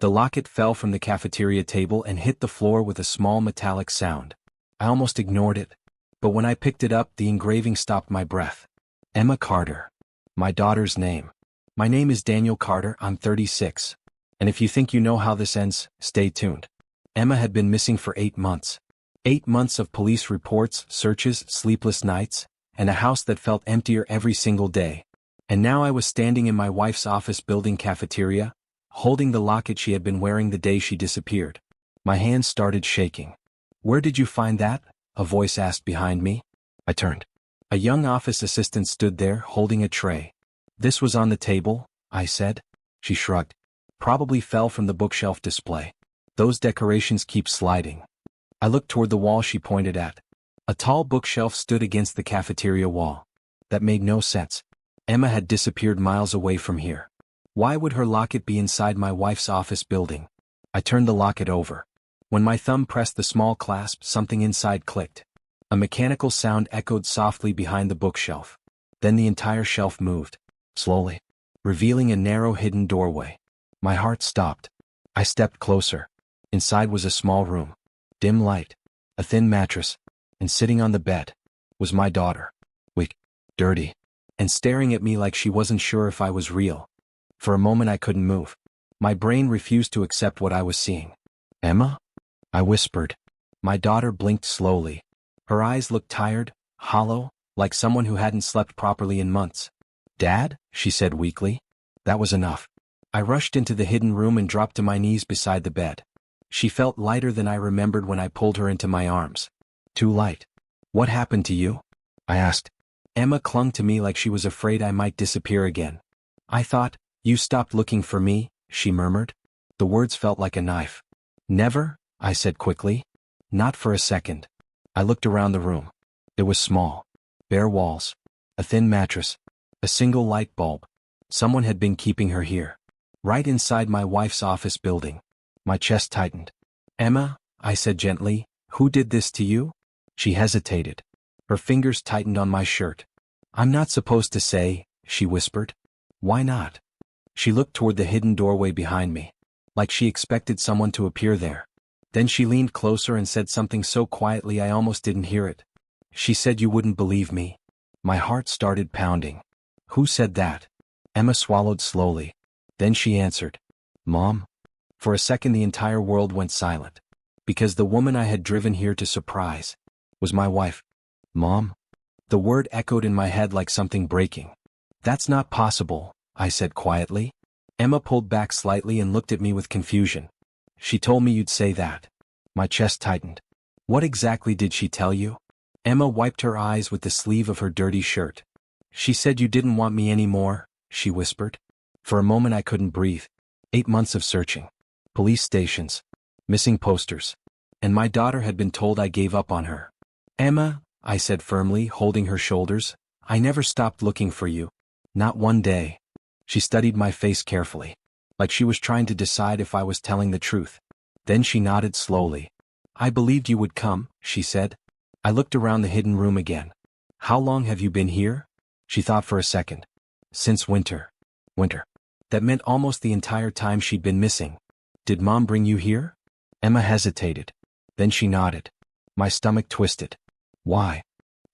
The locket fell from the cafeteria table and hit the floor with a small metallic sound. I almost ignored it, but when I picked it up, the engraving stopped my breath. Emma Carter. My daughter's name. My name is Daniel Carter, I'm 36. And if you think you know how this ends, stay tuned. Emma had been missing for 8 months. 8 months of police reports, searches, sleepless nights, and a house that felt emptier every single day. And now I was standing in my wife's office building cafeteria, holding the locket she had been wearing the day she disappeared. My hands started shaking. "Where did you find that?" a voice asked behind me. I turned. A young office assistant stood there, holding a tray. "This was on the table," I said. She shrugged. "Probably fell from the bookshelf display. Those decorations keep sliding." I looked toward the wall she pointed at. A tall bookshelf stood against the cafeteria wall. That made no sense. Emma had disappeared miles away from here. Why would her locket be inside my wife's office building? I turned the locket over. When my thumb pressed the small clasp, something inside clicked. A mechanical sound echoed softly behind the bookshelf. Then the entire shelf moved, slowly, revealing a narrow hidden doorway. My heart stopped. I stepped closer. Inside was a small room. Dim light, a thin mattress, and sitting on the bed was my daughter. Weak, dirty, and staring at me like she wasn't sure if I was real. For a moment I couldn't move. My brain refused to accept what I was seeing. "Emma?" I whispered. My daughter blinked slowly. Her eyes looked tired, hollow, like someone who hadn't slept properly in months. "Dad?" she said weakly. That was enough. I rushed into the hidden room and dropped to my knees beside the bed. She felt lighter than I remembered when I pulled her into my arms. Too light. "What happened to you?" I asked. Emma clung to me like she was afraid I might disappear again. "I thought, you stopped looking for me," she murmured. The words felt like a knife. "Never," I said quickly. "Not for a second." I looked around the room. It was small. Bare walls. A thin mattress. A single light bulb. Someone had been keeping her here. Right inside my wife's office building. My chest tightened. "Emma," I said gently, "who did this to you?" She hesitated. Her fingers tightened on my shirt. "I'm not supposed to say," she whispered. "Why not?" She looked toward the hidden doorway behind me, like she expected someone to appear there. Then she leaned closer and said something so quietly I almost didn't hear it. She said you wouldn't believe me. My heart started pounding. "Who said that?" Emma swallowed slowly. Then she answered, "Mom." For a second the entire world went silent. Because the woman I had driven here to surprise was my wife. "Mom?" The word echoed in my head like something breaking. "That's not possible," I said quietly. Emma pulled back slightly and looked at me with confusion. "She told me you'd say that." My chest tightened. "What exactly did she tell you?" Emma wiped her eyes with the sleeve of her dirty shirt. "She said you didn't want me anymore," she whispered. For a moment I couldn't breathe. 8 months of searching. Police stations. Missing posters. And my daughter had been told I gave up on her. "Emma," I said firmly, holding her shoulders, "I never stopped looking for you. Not one day." She studied my face carefully, like she was trying to decide if I was telling the truth. Then she nodded slowly. "I believed you would come," she said. I looked around the hidden room again. "How long have you been here?" She thought for a second. "Since winter." Winter. That meant almost the entire time she'd been missing. "Did Mom bring you here?" Emma hesitated. Then she nodded. My stomach twisted. "Why?"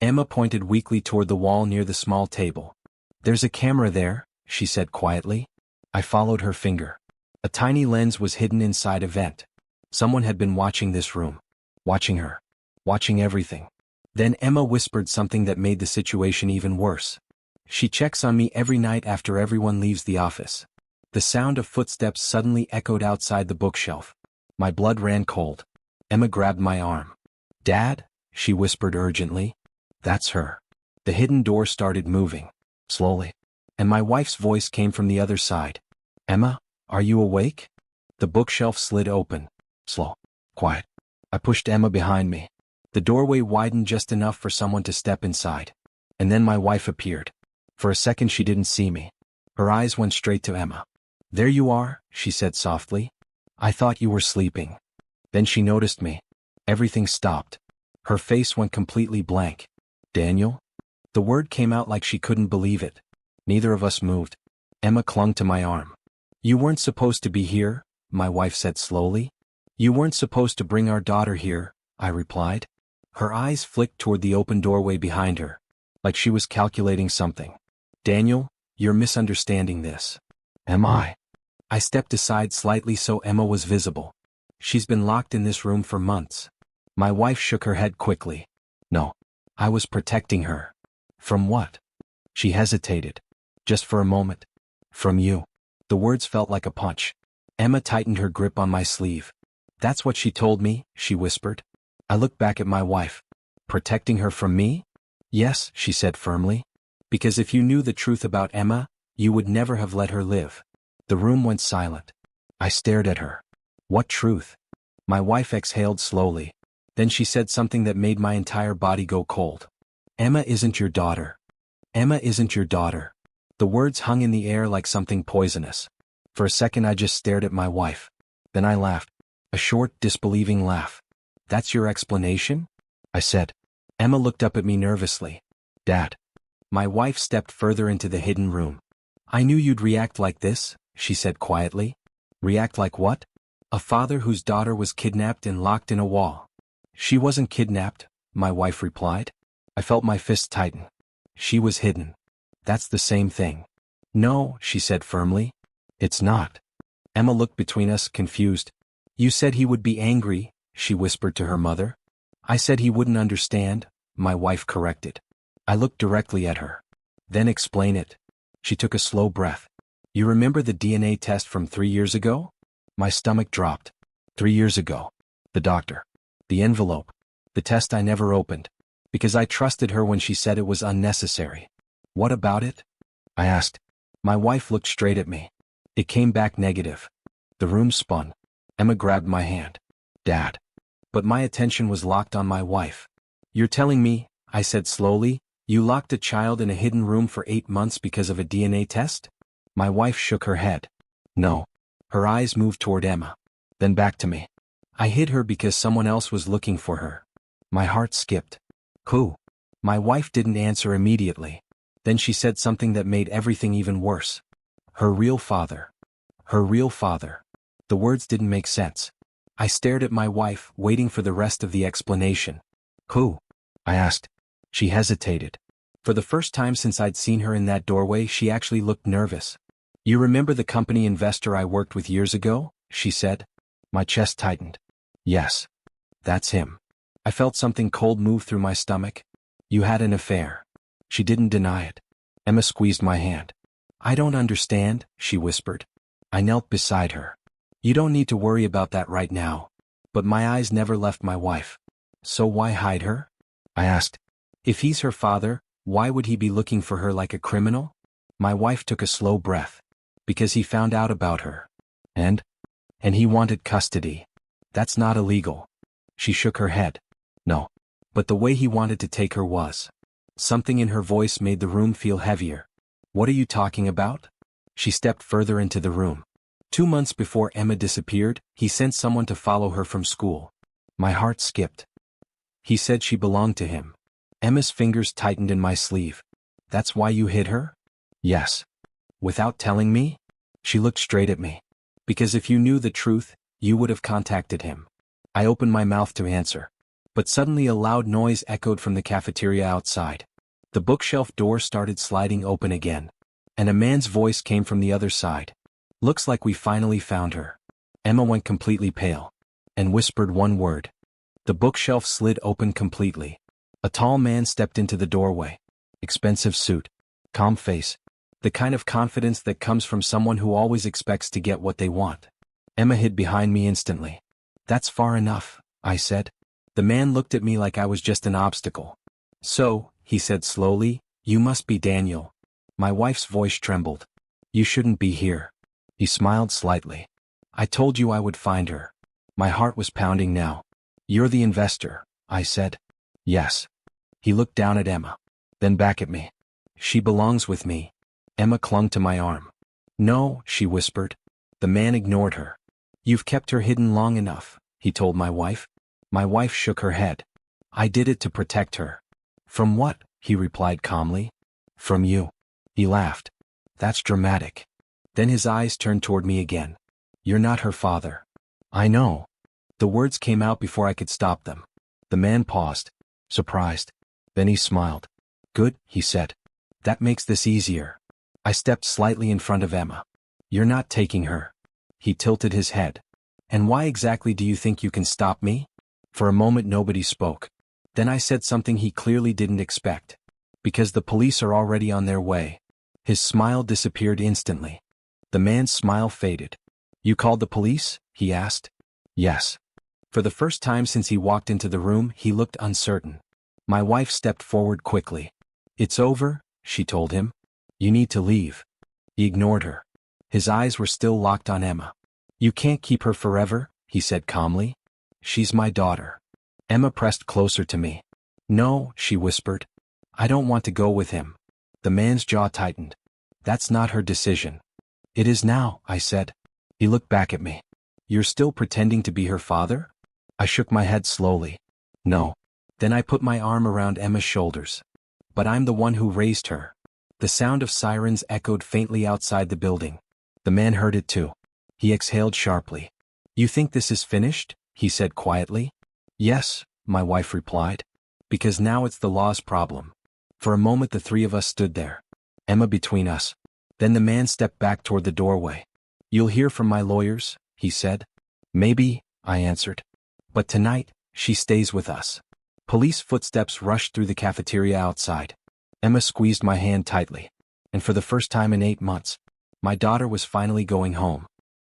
Emma pointed weakly toward the wall near the small table. "There's a camera there," she said quietly. I followed her finger. A tiny lens was hidden inside a vent. Someone had been watching this room. Watching her. Watching everything. Then Emma whispered something that made the situation even worse. "She checks on me every night after everyone leaves the office." The sound of footsteps suddenly echoed outside the bookshelf. My blood ran cold. Emma grabbed my arm. "Dad?" she whispered urgently. "That's her." The hidden door started moving. Slowly. And my wife's voice came from the other side. "Emma, are you awake?" The bookshelf slid open. Slow. Quiet. I pushed Emma behind me. The doorway widened just enough for someone to step inside. And then my wife appeared. For a second she didn't see me. Her eyes went straight to Emma. "There you are," she said softly. "I thought you were sleeping." Then she noticed me. Everything stopped. Her face went completely blank. "Daniel?" The word came out like she couldn't believe it. Neither of us moved. Emma clung to my arm. "You weren't supposed to be here," my wife said slowly. You weren't supposed to bring our daughter here, I replied. Her eyes flicked toward the open doorway behind her, like she was calculating something. Daniel, you're misunderstanding this. Am I? I stepped aside slightly so Emma was visible. She's been locked in this room for months. My wife shook her head quickly. No. I was protecting her. From what? She hesitated. Just for a moment. From you. The words felt like a punch. Emma tightened her grip on my sleeve. That's what she told me, she whispered. I looked back at my wife. Protecting her from me? Yes, she said firmly. Because if you knew the truth about Emma, you would never have let her live. The room went silent. I stared at her. What truth? My wife exhaled slowly. Then she said something that made my entire body go cold. Emma isn't your daughter. Emma isn't your daughter. The words hung in the air like something poisonous. For a second I just stared at my wife. Then I laughed. A short, disbelieving laugh. That's your explanation? I said. Emma looked up at me nervously. Dad. My wife stepped further into the hidden room. I knew you'd react like this, she said quietly. React like what? A father whose daughter was kidnapped and locked in a wall. She wasn't kidnapped, my wife replied. I felt my fist tighten. She was hidden. That's the same thing. No, she said firmly. It's not. Emma looked between us, confused. You said he would be angry, she whispered to her mother. I said he wouldn't understand, my wife corrected. I looked directly at her. Then explain it. She took a slow breath. You remember the DNA test from 3 years ago? My stomach dropped. 3 years ago. The doctor. The envelope. The test I never opened. Because I trusted her when she said it was unnecessary. What about it? I asked. My wife looked straight at me. It came back negative. The room spun. Emma grabbed my hand. Dad. But my attention was locked on my wife. You're telling me, I said slowly, you locked a child in a hidden room for 8 months because of a DNA test? My wife shook her head. No. Her eyes moved toward Emma. Then back to me. I hid her because someone else was looking for her. My heart skipped. Who? My wife didn't answer immediately. Then she said something that made everything even worse. Her real father. Her real father. The words didn't make sense. I stared at my wife, waiting for the rest of the explanation. Who? I asked. She hesitated. For the first time since I'd seen her in that doorway, she actually looked nervous. You remember the company investor I worked with years ago? She said. My chest tightened. Yes. That's him. I felt something cold move through my stomach. You had an affair. She didn't deny it. Emma squeezed my hand. I don't understand, she whispered. I knelt beside her. You don't need to worry about that right now. But my eyes never left my wife. So why hide her? I asked. If he's her father, why would he be looking for her like a criminal? My wife took a slow breath. Because he found out about her. And he wanted custody. That's not illegal. She shook her head. No. But the way he wanted to take her was. Something in her voice made the room feel heavier. What are you talking about? She stepped further into the room. 2 months before Emma disappeared, he sent someone to follow her from school. My heart skipped. He said she belonged to him. Emma's fingers tightened in my sleeve. That's why you hid her? Yes. Without telling me? She looked straight at me. Because if you knew the truth, you would have contacted him. I opened my mouth to answer. But suddenly a loud noise echoed from the cafeteria outside. The bookshelf door started sliding open again. And a man's voice came from the other side. Looks like we finally found her. Emma went completely pale. And whispered one word. The bookshelf slid open completely. A tall man stepped into the doorway. Expensive suit. Calm face. The kind of confidence that comes from someone who always expects to get what they want. Emma hid behind me instantly. That's far enough, I said. The man looked at me like I was just an obstacle. So, he said slowly, you must be Daniel. My wife's voice trembled. You shouldn't be here. He smiled slightly. I told you I would find her. My heart was pounding now. You're the investor, I said. Yes. He looked down at Emma. Then back at me. She belongs with me. Emma clung to my arm. No, she whispered. The man ignored her. You've kept her hidden long enough, he told my wife. My wife shook her head. I did it to protect her. From what? He replied calmly. From you. He laughed. That's dramatic. Then his eyes turned toward me again. You're not her father. I know. The words came out before I could stop them. The man paused, surprised. Then he smiled. Good, he said. That makes this easier. I stepped slightly in front of Emma. You're not taking her. He tilted his head. And why exactly do you think you can stop me? For a moment nobody spoke. Then I said something he clearly didn't expect. Because the police are already on their way. His smile disappeared instantly. The man's smile faded. You called the police? He asked. Yes. For the first time since he walked into the room, he looked uncertain. My wife stepped forward quickly. It's over, she told him. You need to leave. He ignored her. His eyes were still locked on Emma. You can't keep her forever, he said calmly. She's my daughter. Emma pressed closer to me. No, she whispered. I don't want to go with him. The man's jaw tightened. That's not her decision. It is now, I said. He looked back at me. You're still pretending to be her father? I shook my head slowly. No. Then I put my arm around Emma's shoulders. But I'm the one who raised her. The sound of sirens echoed faintly outside the building. The man heard it too. He exhaled sharply. You think this is finished? He said quietly. Yes, my wife replied. Because now it's the law's problem. For a moment the three of us stood there. Emma between us. Then the man stepped back toward the doorway. You'll hear from my lawyers, he said. Maybe, I answered. But tonight, she stays with us. Police footsteps rushed through the cafeteria outside. Emma squeezed my hand tightly. And for the first time in 8 months, my daughter was finally going home.